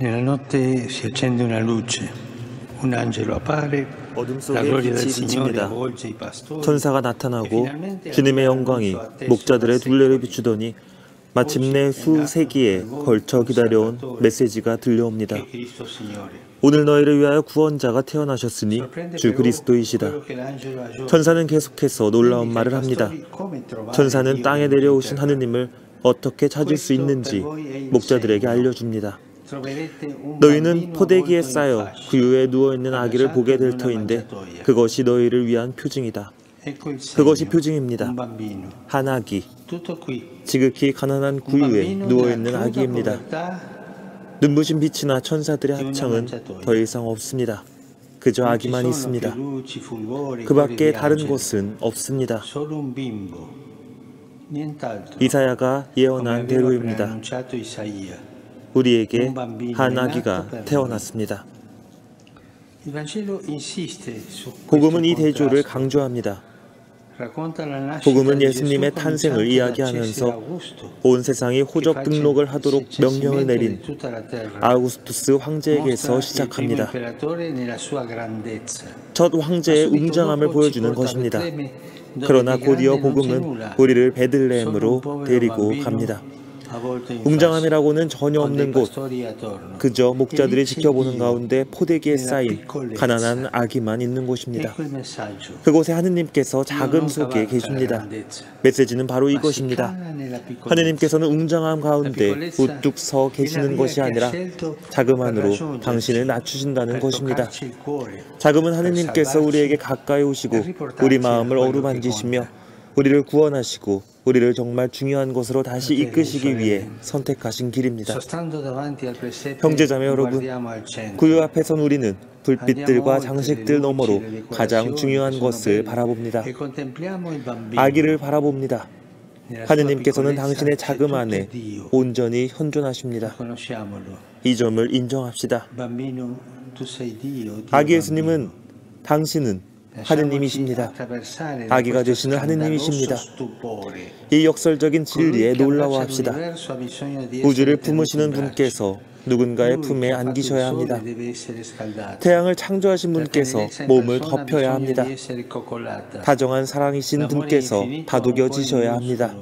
Nella notte si accende una luce, un angelo appare, 어둠 la 속에 gloria del 빛이 Signore 비칩니다. avvolge i pastori. 천사가 나타나고 주님의 영광이 목자들의 둘레를 비추더니 마침내 수세기에 걸쳐 기다려온 메시지가 들려옵니다. 오늘 너희를 위하여 구원자가 태어나셨으니 주 그리스도이시다. 천사는 계속해서 놀라운 말을 합니다. 천사는 땅에 내려오신 하느님을 어떻게 찾을 수 있는지 목자들에게 알려줍니다. 너희는 포대기에 쌓여 구유에 누워있는 아기를 보게 될 터인데 그것이 너희를 위한 표징이다. 그것이 표징입니다. 한 아기, 지극히 가난한 구유에 누워있는 아기입니다. 눈부신 빛이나 천사들의 합창은 더 이상 없습니다. 그저 아기만 있습니다. 그 밖에 다른 것은 없습니다. 이사야가 예언한 대로입니다. 우리에게 한 아기가 태어났습니다. 복음은 이 대조를 강조합니다. 복음은 예수님의 탄생을 이야기하면서 온 세상이 호적 등록을 하도록 명령을 내린 아우구스투스 황제에게서 시작합니다. 첫 황제의 웅장함을 보여주는 것입니다. 그러나 곧이어 복음은 우리를 베들레헴으로 데리고 갑니다. 웅장함이라고는 전혀 없는 곳, 그저 목자들이 지켜보는 가운데 포대기에 쌓인 가난한 아기만 있는 곳입니다. 그곳에 하느님께서 자금 속에 계십니다. 메시지는 바로 이것입니다. 하느님께서는 웅장함 가운데 우뚝 서 계시는 것이 아니라 자금 안으로 당신을 낮추신다는 것입니다. 자금은 하느님께서 우리에게 가까이 오시고 우리 마음을 어루만지시며 우리를 구원하시고 우리를 정말 중요한 곳으로 다시 이끄시기 위해 선택하신 길입니다. 형제자매 여러분, 구유 앞에 선 우리는 불빛들과 장식들 너머로 가장 중요한 것을 바라봅니다. 아기를 바라봅니다. 하느님께서는 당신의 자금 안에 온전히 현존하십니다. 이 점을 인정합시다. 아기 예수님은 당신은 하느님이십니다. 아기가 되시는 하느님이십니다. 이 역설적인 진리에 놀라워합시다. 우주를 품으시는 분께서 누군가의 품에 안기셔야 합니다. 태양을 창조하신 분께서 몸을 덮여야 합니다. 다정한 사랑이신 분께서 다독여지셔야 합니다.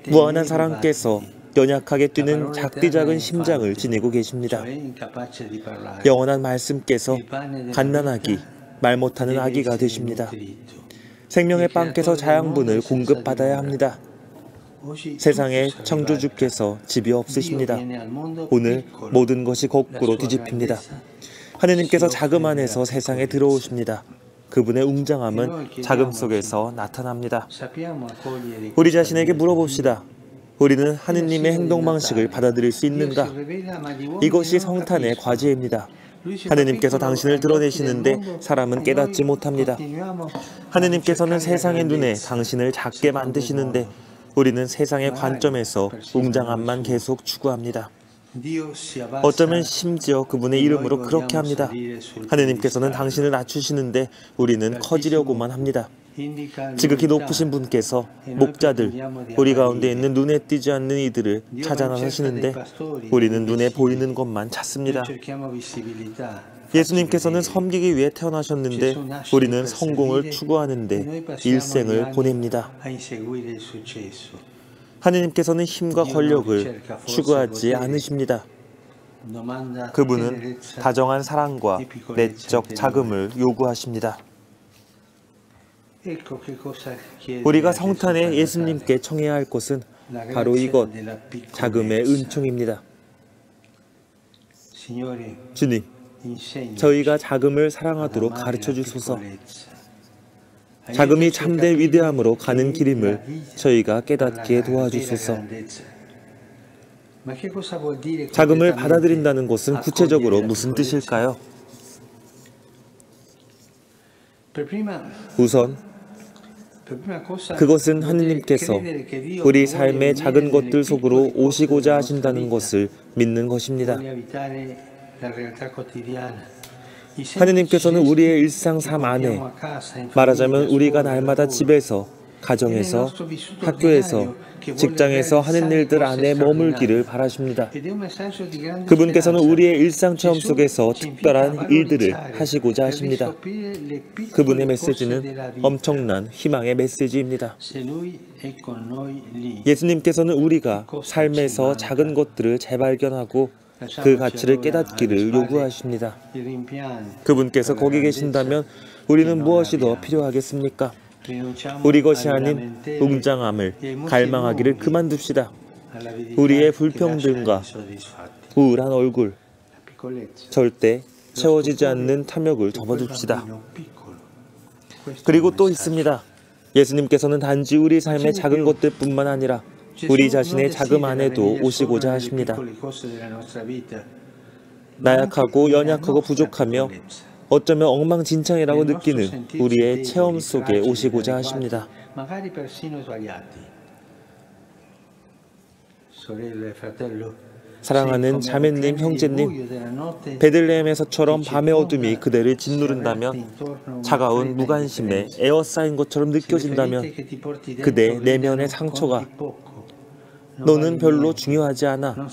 무한한 사랑께서 연약하게 뛰는 작디 작은 심장을 지니고 계십니다. 영원한 말씀께서 갓난아기, 말 못하는 아기가 되십니다. 생명의 빵께서 자양분을 공급받아야 합니다. 세상에 창조주께서 집이 없으십니다. 오늘 모든 것이 거꾸로 뒤집힙니다. 하느님께서 자금 안에서 세상에 들어오십니다. 그분의 웅장함은 자금 속에서 나타납니다. 우리 자신에게 물어봅시다. 우리는 하느님의 행동 방식을 받아들일 수 있는가? 이것이 성탄의 과제입니다. 하느님께서 당신을 드러내시는데 사람은 깨닫지 못합니다. 하느님께서는 세상의 눈에 당신을 작게 만드시는데 우리는 세상의 관점에서 웅장함만 계속 추구합니다. 어쩌면 심지어 그분의 이름으로 그렇게 합니다. 하느님께서는 당신을 낮추시는데 우리는 커지려고만 합니다. 지극히 높으신 분께서 목자들, 우리 가운데 있는 눈에 띄지 않는 이들을 찾아 나서시는데 우리는 눈에 보이는 것만 찾습니다. 예수님께서는 섬기기 위해 태어나셨는데 우리는 성공을 추구하는데 일생을 보냅니다. 하느님께서는 힘과 권력을 추구하지 않으십니다. 그분은 다정한 사랑과 내적 자금을 요구하십니다. 우리가 성탄에 예수님께 청해야 할 것은 바로 이것, 자금의 은총입니다. 주님, 저희가 자금을 사랑하도록 가르쳐 주소서. 자금이 참된 위대함으로 가는 길임을 저희가 깨닫게 도와주소서. 자금을 받아들인다는 것은 구체적으로 무슨 뜻일까요? 우선 그것은 하느님께서 우리 삶의 작은 것들 속으로 오시고자 하신다는 것을 믿는 것입니다. 하느님께서는 우리의 일상 삶 안에, 말하자면 우리가 날마다 집에서 가정에서, 학교에서, 직장에서 하는 일들 안에 머물기를 바라십니다. 그분께서는 우리의 일상 체험 속에서 특별한 일들을 하시고자 하십니다. 그분의 메시지는 엄청난 희망의 메시지입니다. 예수님께서는 우리가 삶에서 작은 것들을 재발견하고 그 가치를 깨닫기를 요구하십니다. 그분께서 거기 계신다면 우리는 무엇이 더 필요하겠습니까? 우리 것이 아닌 웅장함을 갈망하기를 그만둡시다. 우리의 불평등과 우울한 얼굴, 절대 채워지지 않는 탐욕을 접어둡시다. 그리고 또 있습니다. 예수님께서는 단지 우리 삶의 작은 것들뿐만 아니라 우리 자신의 자금 안에도 오시고자 하십니다. 나약하고 연약하고 부족하며 어쩌면 엉망진창이라고 느끼는 우리의 체험 속에 오시고자 하십니다. 사랑하는 자매님, 형제님, 베들레헴에서처럼 밤의 어둠이 그대를 짓누른다면, 차가운 무관심에 에어싸인 것처럼 느껴진다면 그대 내면의 상처가 너는 별로 중요하지 않아,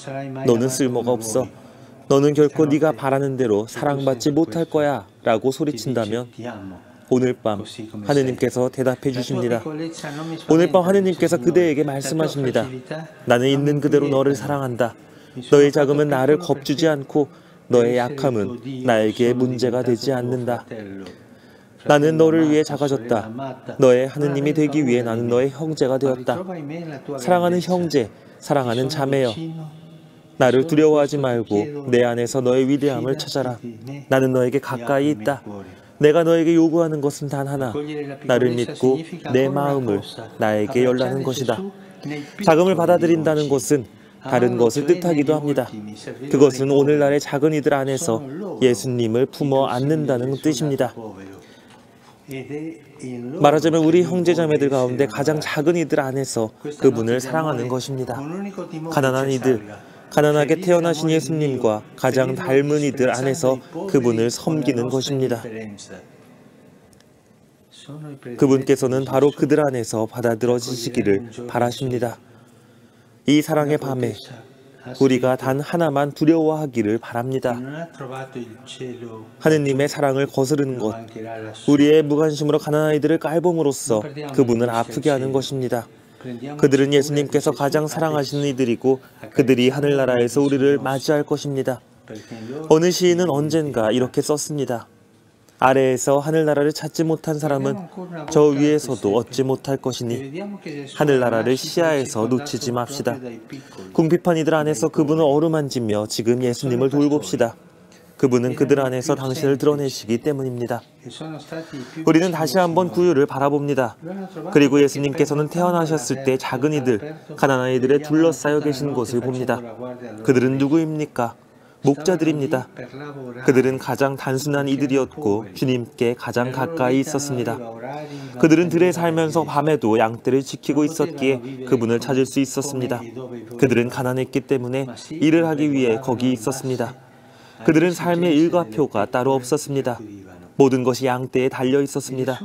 너는 쓸모가 없어, 너는 결코 네가 바라는 대로 사랑받지 못할 거야 라고 소리친다면 오늘 밤 하느님께서 대답해 주십니다. 오늘 밤 하느님께서 그대에게 말씀하십니다. 나는 있는 그대로 너를 사랑한다. 너의 자금은 나를 겁주지 않고 너의 약함은 나에게 문제가 되지 않는다. 나는 너를 위해 작아졌다. 너의 하느님이 되기 위해 나는 너의 형제가 되었다. 사랑하는 형제, 사랑하는 자매여, 나를 두려워하지 말고 내 안에서 너의 위대함을 찾아라. 나는 너에게 가까이 있다. 내가 너에게 요구하는 것은 단 하나, 나를 믿고 내 마음을 나에게 열라는 것이다. 자금을 받아들인다는 것은 다른 것을 뜻하기도 합니다. 그것은 오늘날의 작은 이들 안에서 예수님을 품어 안는다는 뜻입니다. 말하자면 우리 형제자매들 가운데 가장 작은 이들 안에서 그분을 사랑하는 것입니다. 가난한 이들, 가난하게 태어나신 예수님과 가장 닮은 이들 안에서 그분을 섬기는 것입니다. 그분께서는 바로 그들 안에서 받아들여지시기를 바라십니다. 이 사랑의 밤에 우리가 단 하나만 두려워하기를 바랍니다. 하느님의 사랑을 거스르는 것, 우리의 무관심으로 가난한 이들을 깔봄으로써 그분을 아프게 하는 것입니다. 그들은 예수님께서 가장 사랑하시는 이들이고 그들이 하늘나라에서 우리를 맞이할 것입니다. 어느 시인은 언젠가 이렇게 썼습니다. 아래에서 하늘나라를 찾지 못한 사람은 저 위에서도 얻지 못할 것이니 하늘나라를 시야에서 놓치지 맙시다. 궁핍한 이들 안에서 그분을 어루만지며 지금 예수님을 돌봅시다. 그분은 그들 안에서 당신을 드러내시기 때문입니다. 우리는 다시 한번 구유를 바라봅니다. 그리고 예수님께서는 태어나셨을 때 작은 이들, 가난한 이들에 둘러싸여 계신 것을 봅니다. 그들은 누구입니까? 목자들입니다. 그들은 가장 단순한 이들이었고 주님께 가장 가까이 있었습니다. 그들은 들에 살면서 밤에도 양떼를 지키고 있었기에 그분을 찾을 수 있었습니다. 그들은 가난했기 때문에 일을 하기 위해 거기 있었습니다. 그들은 삶의 일과표가 따로 없었습니다. 모든 것이 양떼에 달려 있었습니다.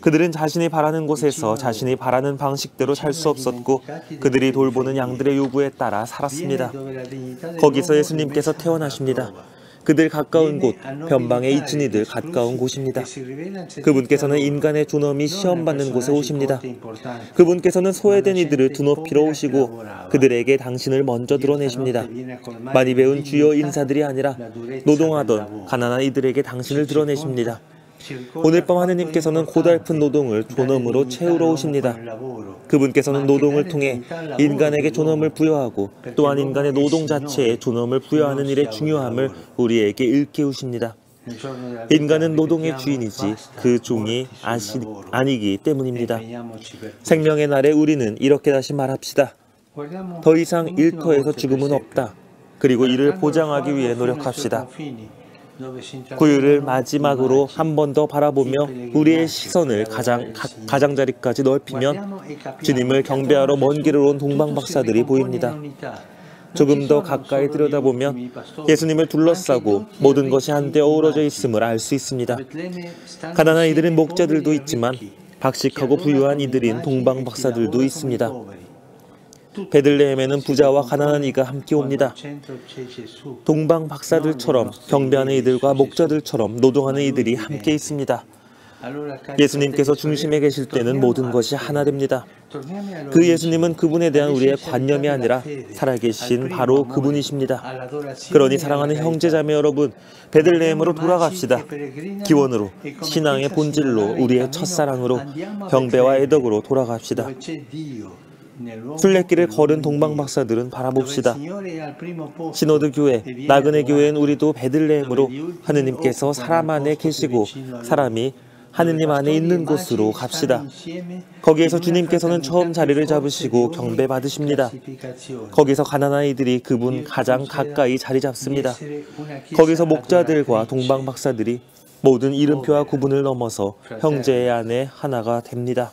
그들은 자신이 바라는 곳에서 자신이 바라는 방식대로 살 수 없었고 그들이 돌보는 양들의 요구에 따라 살았습니다. 거기서 예수님께서 태어나십니다. 그들 가까운 곳, 변방에 있은 이들 가까운 곳입니다. 그분께서는 인간의 존엄이 시험받는 곳에 오십니다. 그분께서는 소외된 이들을 두높이러 오시고 그들에게 당신을 먼저 드러내십니다. 많이 배운 주요 인사들이 아니라 노동하던 가난한 이들에게 당신을 드러내십니다. 오늘 밤 하느님께서는 고달픈 노동을 존엄으로 채우러 오십니다. 그분께서는 노동을 통해 인간에게 존엄을 부여하고 또한 인간의 노동 자체에 존엄을 부여하는 일의 중요함을 우리에게 일깨우십니다. 인간은 노동의 주인이지 그 종이 아니기 때문입니다. 생명의 날에 우리는 이렇게 다시 말합시다. 더 이상 일터에서 죽음은 없다. 그리고 이를 보장하기 위해 노력합시다. 구유를 마지막으로 한 번 더 바라보며 우리의 시선을 가장자리까지 넓히면 주님을 경배하러 먼 길을 온 동방박사들이 보입니다. 조금 더 가까이 들여다보면 예수님을 둘러싸고 모든 것이 한데 어우러져 있음을 알 수 있습니다. 가난한 이들은 목자들도 있지만 박식하고 부유한 이들인 동방 박사들도 있습니다. 베들레헴에는 부자와 가난한 이가 함께 옵니다. 동방 박사들처럼 경배하는 이들과 목자들처럼 노동하는 이들이 함께 있습니다. 예수님께서 중심에 계실 때는 모든 것이 하나 됩니다. 그 예수님은 그분에 대한 우리의 관념이 아니라 살아계신 바로 그분이십니다. 그러니 사랑하는 형제자매 여러분, 베들레헴으로 돌아갑시다. 기원으로, 신앙의 본질로, 우리의 첫사랑으로, 경배와 애덕으로 돌아갑시다. 순례길을 걸은 동방 박사들은 바라봅시다. 시노드 교회, 나그네 교회인 우리도 베들레헴으로 하느님께서 사람 안에 계시고 사람이 하느님 안에 있는 곳으로 갑시다. 거기에서 주님께서는 처음 자리를 잡으시고 경배 받으십니다. 거기서 가난한 이들이 그분 가장 가까이 자리 잡습니다. 거기서 목자들과 동방 박사들이 모든 이름표와 구분을 넘어서 형제의 안에 하나가 됩니다.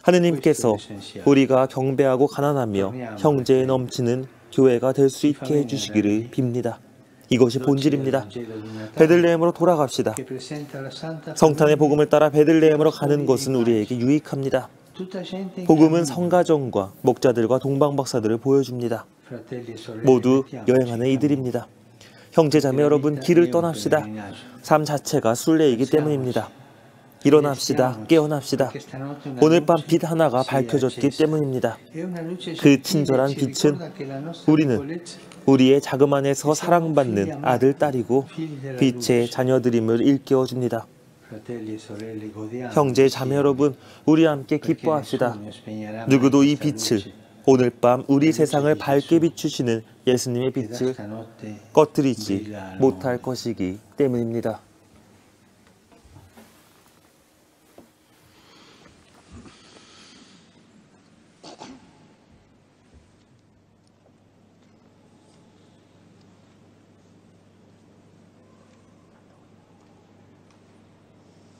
하느님께서 우리가 경배하고 가난하며 형제에 넘치는 교회가 될 수 있게 해주시기를 빕니다. 이것이 본질입니다. 베들레헴으로 돌아갑시다. 성탄의 복음을 따라 베들레헴으로 가는 것은 우리에게 유익합니다. 복음은 성가정과 목자들과 동방박사들을 보여줍니다. 모두 여행하는 이들입니다. 형제자매 여러분, 길을 떠납시다. 삶 자체가 순례이기 때문입니다. 일어납시다. 깨어납시다. 오늘 밤 빛 하나가 밝혀졌기 때문입니다. 그 친절한 빛은 우리는 우리의 자그만해서 사랑받는 아들, 딸이고 빛의 자녀들임을 일깨워줍니다. 형제, 자매 여러분, 우리 함께 기뻐합시다. 누구도 이 빛을, 오늘 밤 우리 세상을 밝게 비추시는 예수님의 빛을 꺼뜨리지 못할 것이기 때문입니다.